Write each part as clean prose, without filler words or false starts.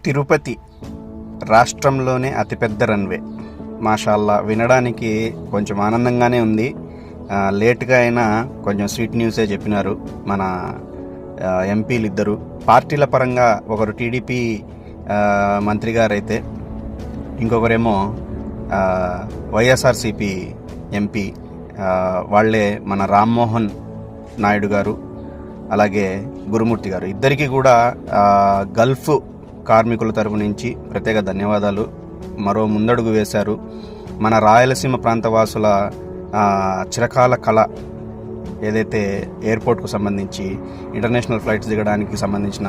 తిరుపతి రాష్ట్రంలోనే అతిపెద్ద రన్వే. మాషాల్లా, వినడానికి కొంచెం ఆనందంగానే ఉంది. లేట్గా అయినా కొంచెం స్వీట్ న్యూసే చెప్పినారు మన ఎంపీలు ఇద్దరు. పార్టీల పరంగా ఒకరు టీడీపీ మంత్రి గారైతే, ఇంకొకరేమో వైఎస్ఆర్సీపీ ఎంపీ. వాళ్ళే మన రామ్మోహన్ నాయుడు గారు, అలాగే గురుమూర్తి గారు. ఇద్దరికీ కూడా గల్ఫ్ కార్మికుల తరపు నుంచి ప్రత్యేక ధన్యవాదాలు. మరో ముందడుగు వేశారు. మన రాయలసీమ ప్రాంతవాసుల చిరకాల కళ ఏదైతే ఎయిర్పోర్ట్కు సంబంధించి ఇంటర్నేషనల్ ఫ్లైట్స్ దిగడానికి సంబంధించిన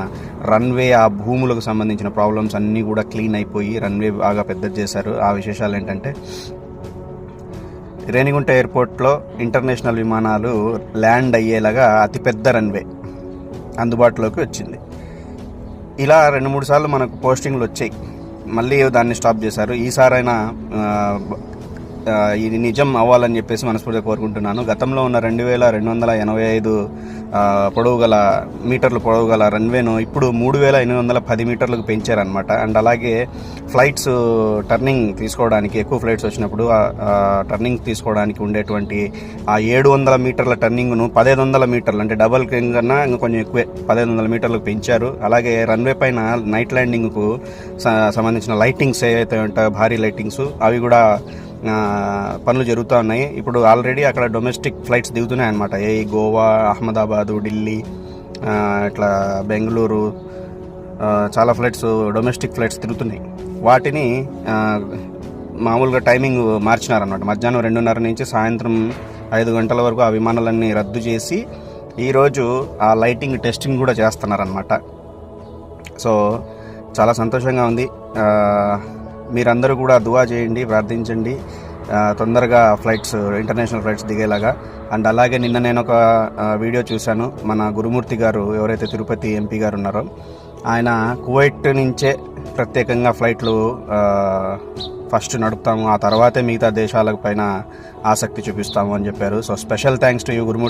రన్వే, ఆ భూములకు సంబంధించిన ప్రాబ్లమ్స్ అన్నీ కూడా క్లీన్ అయిపోయి రన్వే బాగా పెద్దది చేశారు. ఆ విశేషాలు ఏంటంటే, రేణిగుంట ఎయిర్పోర్ట్లో ఇంటర్నేషనల్ విమానాలు ల్యాండ్ అయ్యేలాగా అతిపెద్ద రన్వే అందుబాటులోకి వచ్చింది. ఇలా 2-3 సార్లు మనకు పోస్టింగ్లు వచ్చాయి, మళ్ళీ దాన్ని స్టాప్ చేశారు. ఈసారైనా ఇది నిజం అవ్వాలని చెప్పేసి మనస్ఫూర్తిగా కోరుకుంటున్నాను. గతంలో ఉన్న 2285 మీటర్లు పొడవు గల రన్వేను ఇప్పుడు 3810 మీటర్లకు పెంచారనమాట. అండ్ అలాగే ఫ్లైట్స్ టర్నింగ్ తీసుకోవడానికి, ఎక్కువ ఫ్లైట్స్ వచ్చినప్పుడు టర్నింగ్ తీసుకోవడానికి ఉండేటువంటి ఆ 700 మీటర్ల టర్నింగ్ను 1500 మీటర్లు, అంటే డబల్ కన్నా ఇంకా కొంచెం ఎక్కువే, 1500 మీటర్లకు పెంచారు. అలాగే రన్వే పైన నైట్ ల్యాండింగ్కు సంబంధించిన లైటింగ్స్ ఏవైతే ఉంటాయో, భారీ లైటింగ్స్, అవి కూడా పనులు జరుగుతూ ఉన్నాయి. ఇప్పుడు ఆల్రెడీ అక్కడ డొమెస్టిక్ ఫ్లైట్స్ దిగుతున్నాయి అన్నమాట. గోవా, అహ్మదాబాదు, ఢిల్లీ, ఇట్లా బెంగళూరు, చాలా ఫ్లైట్స్, డొమెస్టిక్ ఫ్లైట్స్ తిరుగుతున్నాయి. వాటిని మామూలుగా టైమింగ్ మార్చినారన్నమాట. మధ్యాహ్నం 2:30 నుంచి సాయంత్రం 5 గంటల వరకు ఆ విమానాలన్నీ రద్దు చేసి ఈరోజు ఆ లైటింగ్ టెస్టింగ్ కూడా చేస్తున్నారన్నమాట. సో చాలా సంతోషంగా ఉంది. మీరందరూ కూడా దువా చేయండి, ప్రార్థించండి, తొందరగా ఫ్లైట్స్, ఇంటర్నేషనల్ ఫ్లైట్స్ దిగేలాగా. అండ్ అలాగే నిన్న నేను ఒక వీడియో చూశాను. మన గురుమూర్తి గారు, ఎవరైతే తిరుపతి ఎంపీ గారు ఉన్నారో, ఆయన కువైట్ నుంచే ప్రత్యేకంగా ఫ్లైట్లు ఫస్ట్ నడుపుతాము, ఆ తర్వాతే మిగతా దేశాల పైన ఆసక్తి చూపిస్తాము అని చెప్పారు. So special thanks to you Gurumurthy.